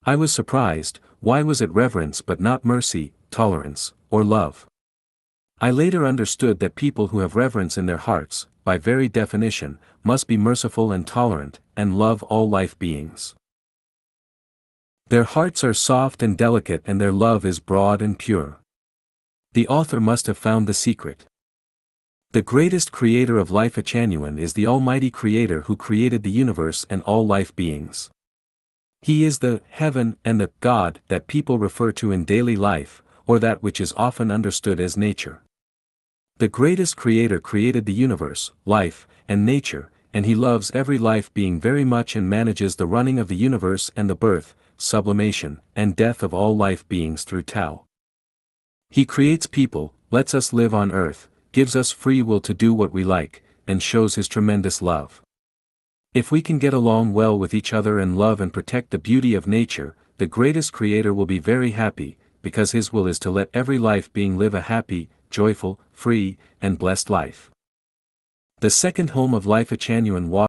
I was surprised, why was it reverence but not mercy, tolerance, or love? I later understood that people who have reverence in their hearts, by very definition, must be merciful and tolerant, and love all life beings. Their hearts are soft and delicate and their love is broad and pure. The author must have found the secret. The greatest creator of Lifechanyuan is the Almighty Creator who created the universe and all life beings. He is the heaven and the God that people refer to in daily life, or that which is often understood as nature. The greatest creator created the universe, life, and nature, and he loves every life being very much and manages the running of the universe and the birth, sublimation, and death of all life beings through Tao. He creates people, lets us live on earth, gives us free will to do what we like, and shows his tremendous love. If we can get along well with each other and love and protect the beauty of nature, the greatest creator will be very happy, because his will is to let every life being live a happy, joyful, free, and blessed life. The second home of Lifechanyuan